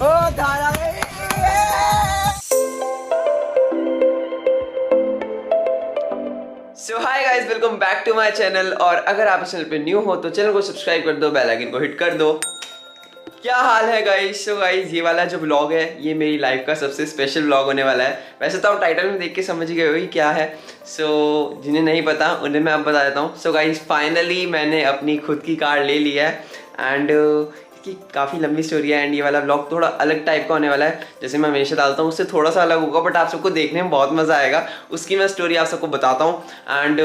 धारा so hi guys, welcome back to my channel. और अगर आप इस चैनल पे न्यू हो तो चैनल को सब्सक्राइब कर दो, बेल आइकन को हिट कर दो। क्या हाल है गाइस? सो गाइस, ये वाला जो ब्लॉग है ये मेरी लाइफ का सबसे स्पेशल ब्लॉग होने वाला है। वैसे तो आप टाइटल में देख के समझ गए हो कि क्या है। सो जिन्हें नहीं पता उन्हें मैं अब बता देता हूँ। सो गाइस, फाइनली मैंने अपनी खुद की कार ले ली है एंड इसकी काफ़ी लंबी स्टोरी है। एंड ये वाला ब्लॉग थोड़ा अलग टाइप का होने वाला है, जैसे मैं हमेशा डालता हूँ उससे थोड़ा सा अलग होगा, बट आप सबको देखने में बहुत मज़ा आएगा। उसकी मैं स्टोरी आप सबको बताता हूँ एंड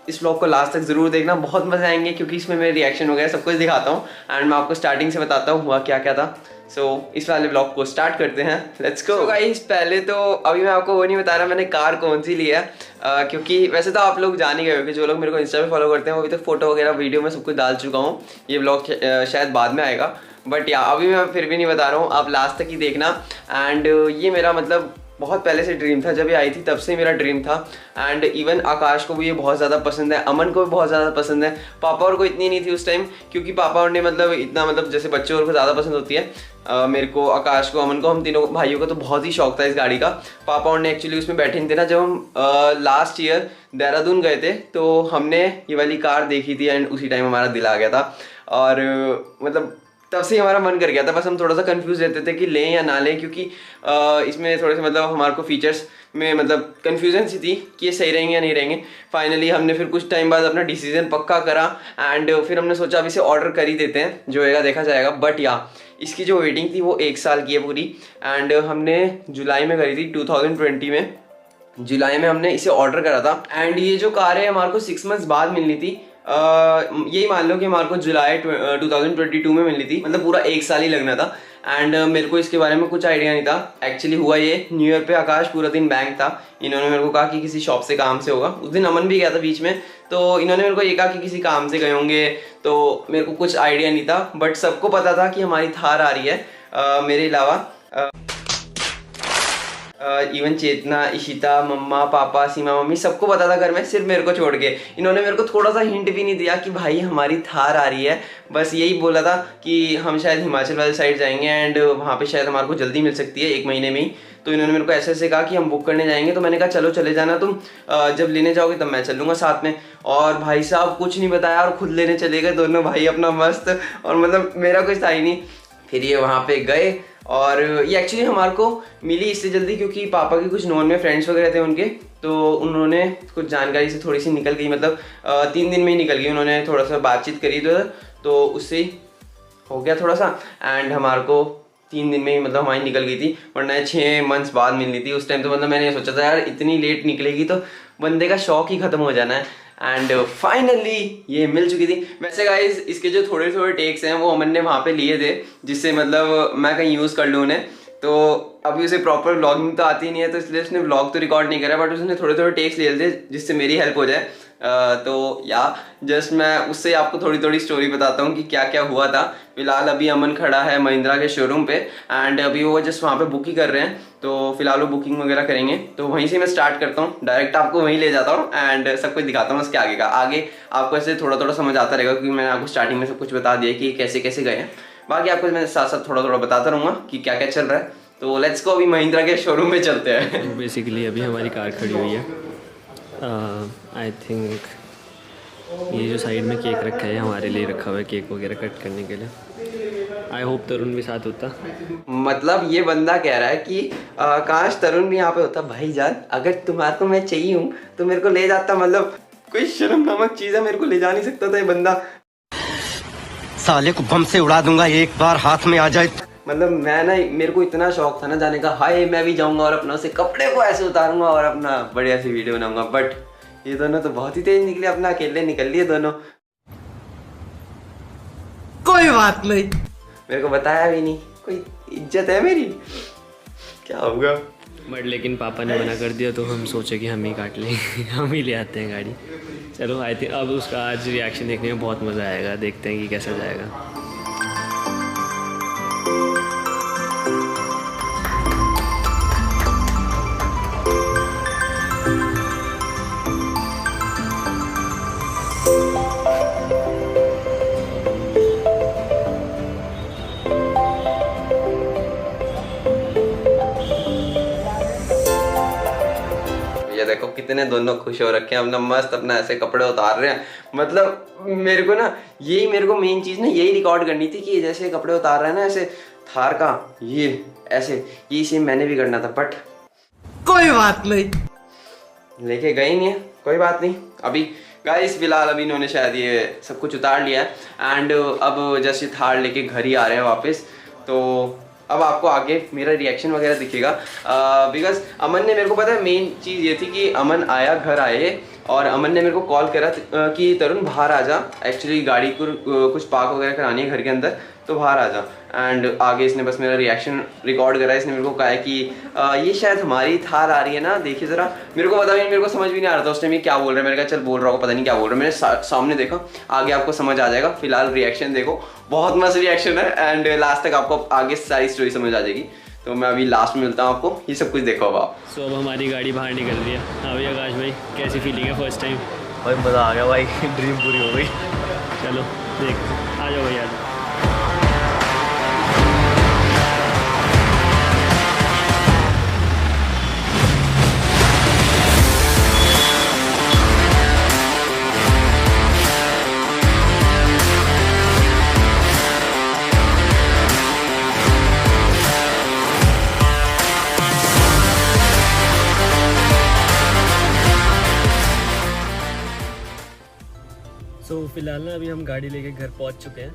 इस व्लॉग को लास्ट तक जरूर देखना, बहुत मजे आएंगे क्योंकि इसमें मेरे रिएक्शन वगैरह सब कुछ दिखाता हूँ एंड मैं आपको स्टार्टिंग से बताता हूँ हुआ क्या क्या था। सो इस वाले व्लॉग को स्टार्ट करते हैं, लेट्स गो गाइस। पहले तो अभी मैं आपको वो नहीं बता रहा मैंने कार कौन सी ली है, क्योंकि वैसे तो आप लोग जान ही गए होंगे, जो लोग मेरे को इंस्टा पे फॉलो करते हैं वो अभी तक फोटो वगैरह वीडियो में सब कुछ डाल चुका हूँ। ये व्लॉग शायद बाद में आएगा, बट या अभी मैं फिर भी नहीं बता रहा हूँ, आप लास्ट तक ही देखना। एंड ये मेरा मतलब बहुत पहले से ड्रीम था, जब ये आई थी तब से मेरा ड्रीम था। एंड इवन आकाश को भी ये बहुत ज़्यादा पसंद है, अमन को भी बहुत ज़्यादा पसंद है। पापा और को इतनी नहीं थी उस टाइम, क्योंकि पापा और ने मतलब इतना मतलब जैसे बच्चों और को ज़्यादा पसंद होती है। मेरे को, आकाश को, अमन को, हम तीनों भाइयों को तो बहुत ही शौक था इस गाड़ी का। पापा और ने एक्चुअली उसमें बैठे नहीं थे ना, जब हम लास्ट ईयर देहरादून गए थे तो हमने ये वाली कार देखी थी एंड उसी टाइम हमारा दिल आ गया था। और मतलब तब से हमारा मन कर गया था। बस हम थोड़ा सा कंफ्यूज रहते थे कि लें या ना लें, क्योंकि इसमें थोड़े से मतलब हमारे को फीचर्स में मतलब कंफ्यूजन सी थी कि ये सही रहेंगे या नहीं रहेंगे। फाइनली हमने फिर कुछ टाइम बाद अपना डिसीजन पक्का करा एंड फिर हमने सोचा अब इसे ऑर्डर कर ही देते हैं, जो होएगा देखा जाएगा। बट या इसकी जो वेटिंग थी वो 1 साल की है पूरी। एंड हमने जुलाई में करी थी, 2020 में जुलाई में हमने इसे ऑर्डर करा था। एंड ये जो कार है हमारे को 6 मंथ्स बाद मिलनी थी। यही मान लो कि हमारे को जुलाई 2022 में मिली थी, मतलब पूरा 1 साल ही लगना था। एंड मेरे को इसके बारे में कुछ आइडिया नहीं था। एक्चुअली हुआ ये, न्यू ईयर पे आकाश पूरा दिन बैंक था, इन्होंने मेरे को कहा कि किसी शॉप से काम से होगा। उस दिन अमन भी गया था बीच में, तो इन्होंने मेरे को ये कहा कि किसी काम से गए होंगे, तो मेरे को कुछ आइडिया नहीं था। बट सबको पता था कि हमारी थार आ रही है, मेरे अलावा इवन चेतना, इशिता, मम्मा, पापा, सीमा, मम्मी, सबको पता था घर में, सिर्फ मेरे को छोड़ के। इन्होंने मेरे को थोड़ा सा हिंट भी नहीं दिया कि भाई हमारी थार आ रही है। बस यही बोला था कि हम शायद हिमाचल वाली साइड जाएंगे एंड वहाँ पे शायद हमारे को जल्दी मिल सकती है, 1 महीने में ही। तो इन्होंने मेरे को ऐसे ऐसे कहा कि हम बुक करने जाएंगे। तो मैंने कहा चलो चले जाना तुम, जब लेने जाओगे तब मैं चलूँगा साथ में। और भाई साहब कुछ नहीं बताया और खुद लेने चले गए दोनों भाई अपना मस्त, और मतलब मेरा कुछ था ही नहीं। फिर ये वहाँ पे गए और ये एक्चुअली हमारे को मिली इससे जल्दी क्योंकि पापा के कुछ नॉन में फ्रेंड्स वगैरह थे उनके, तो उन्होंने कुछ जानकारी से थोड़ी सी निकल गई, मतलब 3 दिन में ही निकल गई। उन्होंने थोड़ा सा बातचीत करी तो उससे हो गया थोड़ा सा। एंड हमारे को 3 दिन में ही मतलब हमारी निकल गई थी, वरना 6 मंथ्स बाद मिलनी थी। उस टाइम तो मतलब मैंने सोचा था यार इतनी लेट निकलेगी तो बंदे का शौक ही खत्म हो जाना है। एंड फाइनली ये मिल चुकी थी। वैसे गाइज इसके जो थोड़े थोड़े टेक्स हैं वो अमन ने वहाँ पे लिए थे, जिससे मतलब मैं कहीं यूज़ कर लूँ उन्हें। तो अभी उसे प्रॉपर व्लॉगिंग तो आती नहीं है, तो इसलिए उसने व्लॉग तो रिकॉर्ड नहीं करा, बट उसने थोड़े थोड़े टेक्स ले लिए थे जिससे मेरी हेल्प हो जाए। तो या जस्ट मैं उससे आपको थोड़ी थोड़ी स्टोरी बताता हूँ कि क्या क्या हुआ था। फिलहाल अभी अमन खड़ा है महिंद्रा के शोरूम पे एंड अभी वो जस्ट वहाँ पे बुक ही कर रहे हैं, तो फिलहाल वो बुकिंग वगैरह करेंगे। तो वहीं से मैं स्टार्ट करता हूँ, डायरेक्ट आपको वहीं ले जाता हूँ एंड सब कुछ दिखाता हूँ उसके आगे का। आगे आपको ऐसे थोड़ा थोड़ा समझ आता रहेगा क्योंकि मैंने आपको स्टार्टिंग में सब कुछ बता दिया कि कैसे कैसे गए हैं। बाकी आपको मैं साथ साथ थोड़ा थोड़ा बताता रहूँगा कि क्या क्या चल रहा है। तो लेट्स गो, अभी महिंद्रा के शोरूम में चलते हैं। बेसिकली अभी हमारी कार खड़ी हुई है। आई थिंक ये जो साइड में केक रखा है हमारे लिए रखा हुआ है, केक वगैरह कट करने के लिए। आई होप तरुण भी साथ होता। मतलब ये बंदा कह रहा है कि काश तरुण भी यहाँ पे होता। भाई जान, अगर तुम्हारे को मैं चाहिए हूँ तो मेरे को ले जाता, मतलब कोई शर्म नामक चीज़ है, मेरे को ले जा नहीं सकता था ये बंदा। साले को बम से उड़ा दूंगा एक बार हाथ में आ जाए। मतलब मैं ना, मेरे को इतना शौक था ना जाने का, हाय मैं भी जाऊंगा और अपना से कपड़े को ऐसे उतारूंगा और अपना बढ़िया सी वीडियो बनाऊंगा। बट ये दोनों तो बहुत ही तेज निकले, अपना अकेले निकल लिए दोनों। कोई बात नहीं, मेरे को बताया भी नहीं, कोई इज्जत है मेरी, क्या होगा। बट लेकिन पापा ने मना कर दिया तो हम सोचे कि हम ही काट लें हम ही ले आते हैं गाड़ी। चलो आई थिंक अब उसका आज रिएक्शन देखने में बहुत मज़ा आएगा, देखते हैं कि कैसा जाएगा। इतने दोनों खुश हो रखे हैं, अपना मस्त अपना ऐसे कपड़े उतार रहे हैं। मतलब मेरे को ना मेरे को मेन चीज़ ना यही रिकॉर्ड करनी थी कि जैसे कपड़े उतार रहे हैं ना ऐसे थार का, ये ऐसे ये सेम मैंने भी करना था, बट कोई बात नहीं, लेके गए नहीं है, कोई बात नहीं। अभी गाइस फिलहाल अभी इन्होंने शायद ये सब कुछ उतार लिया है एंड अब जैसे थार लेके घर ही आ रहे हैं वापस। तो अब आपको आगे मेरा रिएक्शन वगैरह दिखेगा बिकॉज अमन ने मेरे को पता है मेन चीज़ ये थी कि अमन आया, घर आए और अमन ने मेरे को कॉल करा कि तरुण बाहर आ जा, एक्चुअली गाड़ी को कुछ पार्क वगैरह करानी है घर के अंदर, तो बाहर आ जा। एंड आगे इसने बस मेरा रिएक्शन रिकॉर्ड करा। इसने मेरे को कहा है कि ये शायद हमारी थार आ रही है ना, देखिए ज़रा। मेरे को पता नहीं, मेरे को समझ भी नहीं आ रहा था उस टाइम ये क्या बोल रहा है। मैंने कहा चल बोल रहा होगा, पता नहीं क्या बोल रहा है। मैंने सामने देखा, आगे आपको समझ आ जाएगा। फिलहाल रिएक्शन देखो, बहुत मस्त रिएक्शन है एंड लास्ट तक आपको आगे सारी स्टोरी समझ आ जाएगी। तो मैं अभी लास्ट में मिलता हूँ आपको, ये सब कुछ देखो अब आप। सो अब हमारी गाड़ी बाहर निकल रही है। हाँ भाई आकाश भाई, कैसी फीलिंग है फर्स्ट टाइम? भाई मज़ा आ गया भाई, ड्रीम पूरी हो गई। चलो देख, आ जाओ भाई आ जाओ। सो फिलहाल ना अभी हम गाड़ी लेके घर पहुंच चुके हैं।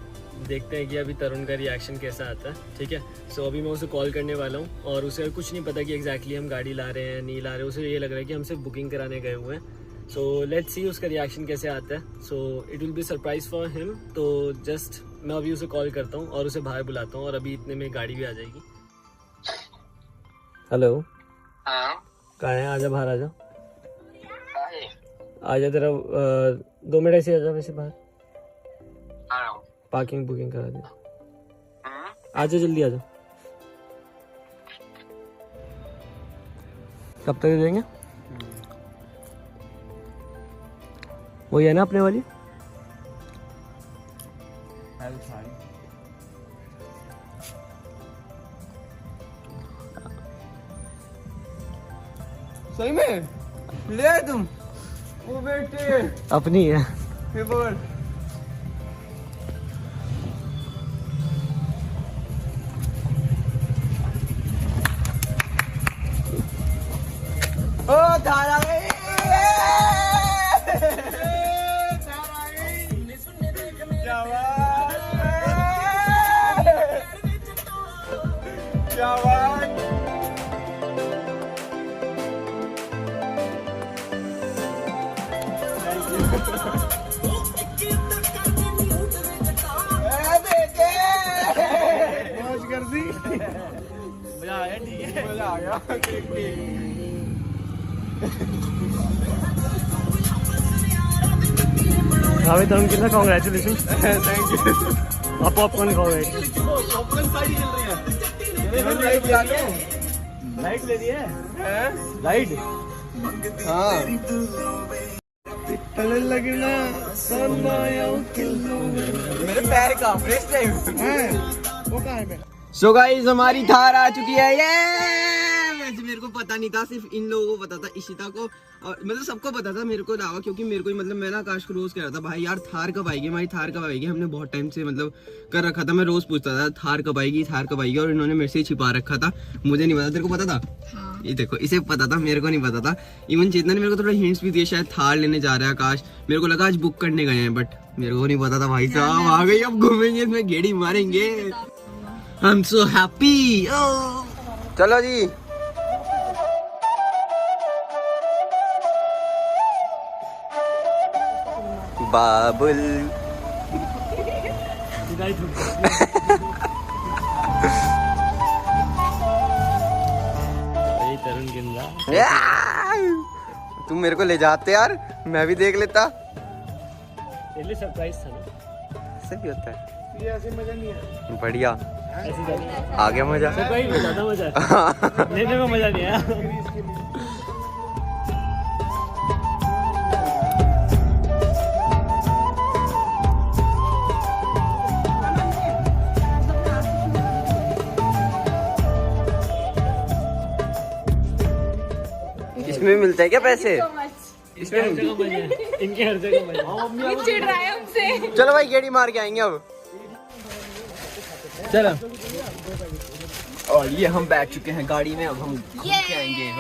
देखते हैं कि अभी तरुण का रिएक्शन कैसा आता है, ठीक है। सो अभी मैं उसे कॉल करने वाला हूँ और उसे कुछ नहीं पता कि एग्जैक्टली हम गाड़ी ला रहे हैं नहीं ला रहे। उसे ये लग रहा है कि हम सिर्फ बुकिंग कराने गए हुए हैं। सो लेट्स सी उसका रिएक्शन कैसे आता है। So it will be surprise for him. तो जस्ट मैं अभी उसे कॉल करता हूँ और उसे बाहर बुलाता हूँ और अभी इतने में गाड़ी भी आ जाएगी। हेलो, कहाँ है? आजा बाहर, आजा आजा, तेरा 2 मिनट ऐसे आजा वैसे बाहर, पार्किंग बुकिंग करा दे। आजा जल्दी आजा। कब तक दे देंगे? वही है ना अपने वाली? सही में ले तुम वो बेटे अपनी है। ये बोल ओ धारा गई, क्या बात, क्या बात। मजा आया, ठीक है, मजा आ गया। हाँ भाई तरुण, कितना कॉन्ग्रेचुलेशन। Thank you. आप पॉपकॉर्न खाओ भाई। पॉपकॉर्न सारी चल रही है। लाइट ला लो, लाइट ले ली है? लाइट, हाँ लगना मेरे पैर का फ्रेश टाइम। वो कहाँ है? सो गाइस हमारी थार आ चुकी है। ये वैसे मेरे को पता नहीं था, सिर्फ इन लोगों को पता था, इशिता को और मतलब सबको पता था, मेरे को अलावा, क्योंकि मेरे को मतलब मैं ना आकाश को रोज कह रहा था भाई यार थार कब आएगी, हमारी थार कब आएगी। हमने बहुत टाइम से मतलब कर रखा था, मैं रोज पूछता था थार कब आएगी, थार कब आएगी, और इन्होंने मेरे से छिपा रखा था, मुझे नहीं पता। तेरे को पता था? हाँ। ये देखो, इसे पता था, मेरे को नहीं पता था। इवन चेतना ने मेरे को थोड़ा हिंट्स भी दिए, शायद थार लेने जा रहा है आकाश। मेरे को लगा आज बुक करने गए हैं, बट मेरे को नहीं पता था भाई साहब आ गई। अब घूमेंगे इसमें, गेड़ी मारेंगे। I'm so happy. Oh. चलो जी, बाबुल तरुण गिंदा, तुम मेरे को ले जाते यार, मैं भी देख लेता। पहले सरप्राइज था ना, ऐसे भी होता है। ये ऐसे मजा नहीं है। बढ़िया, ऐसी तरह आ गया मजा। सरप्राइज में ज्यादा मजा, लेने में मजा नहीं आया। इसमें मिलता है क्या पैसे? इसमें हर जगह मजे हैं, इनके हर जगह मजे हैं। ये चिढ़ रहा है हमसे। चलो भाई गेड़ी मार के आएंगे अब। चलो और ये हम बैठ चुके हैं गाड़ी में, अब हम घूम के आएंगे।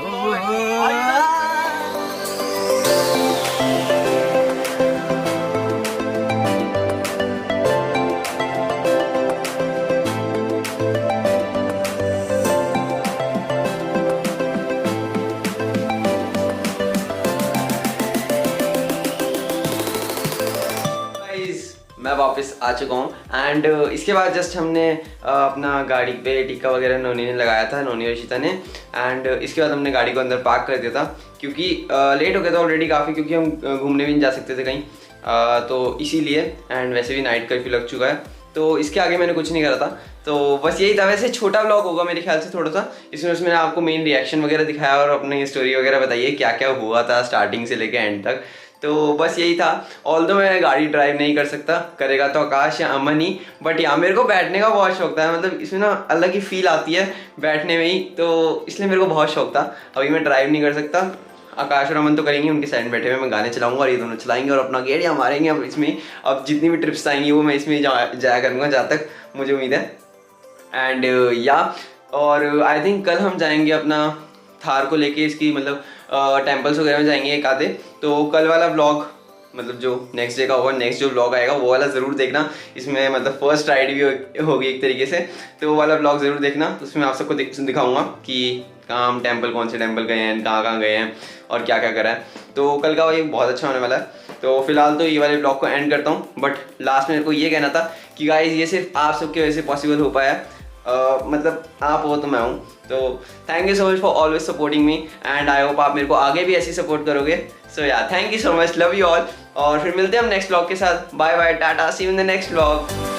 मैं वापस आ चुका हूँ एंड इसके बाद जस्ट हमने अपना गाड़ी पे टिक्का वगैरह नोनी ने लगाया था, नोनी और इशिता ने। एंड इसके बाद हमने गाड़ी को अंदर पार्क कर दिया था क्योंकि लेट हो गया था ऑलरेडी काफ़ी, क्योंकि हम घूमने भी नहीं जा सकते थे कहीं, तो इसीलिए। एंड वैसे भी नाइट कर्फ्यू लग चुका है, तो इसके आगे मैंने कुछ नहीं करा था। तो बस यही था। वैसे छोटा व्लॉग होगा मेरे ख्याल से थोड़ा सा, इसमें मैंने आपको मेन रिएक्शन वगैरह दिखाया और अपनी स्टोरी वगैरह बताइए क्या क्या हुआ था स्टार्टिंग से लेकर एंड तक। तो बस यही था। ऑल्दो मैं गाड़ी ड्राइव नहीं कर सकता, करेगा तो आकाश या अमन ही, बट यहाँ मेरे को बैठने का बहुत शौक था। मतलब इसमें ना अलग ही फील आती है बैठने में ही, तो इसलिए मेरे को बहुत शौक था। अभी मैं ड्राइव नहीं कर सकता, आकाश और अमन तो करेंगे, उनके साइड बैठे हुए मैं गाने चलाऊंगा और ये दोनों चलाएंगे और अपना गेड़ियाँ मारेंगे। अब इसमें अब जितनी भी ट्रिप्स आएंगी वो मैं इसमें जाया करूँगा जहाँ तक मुझे उम्मीद है। एंड या और आई थिंक कल हम जाएंगे अपना थार को लेके, इसकी मतलब टेम्पल्स वगैरह में जाएंगे एक आधे। तो कल वाला व्लॉग मतलब जो नेक्स्ट डे का होगा, नेक्स्ट जो व्लॉग आएगा वो वाला ज़रूर देखना। इसमें मतलब फर्स्ट राइड भी होगी एक तरीके से, तो वो वाला व्लॉग ज़रूर देखना। तो उसमें आप सबको दिखाऊंगा कि कहाँ हम टेम्पल, कौन से टेम्पल गए हैं, कहाँ गए हैं और क्या क्या करा है। तो कल का वही बहुत अच्छा होने वाला है। तो फिलहाल तो ये वाले व्लॉग को एंड करता हूँ, बट लास्ट में मेरे को ये कहना था कि गाइस ये सिर्फ आप सबकी वजह से पॉसिबल हो पाया। मतलब आप हो तो मैं हूँ। तो thank you so much for always supporting me and I hope आप मेरे को आगे भी ऐसी सपोर्ट करोगे। सो या thank you so much, love you all. और फिर मिलते हैं हम नेक्स्ट व्लॉग के साथ। Bye bye, tata, see you in the next vlog.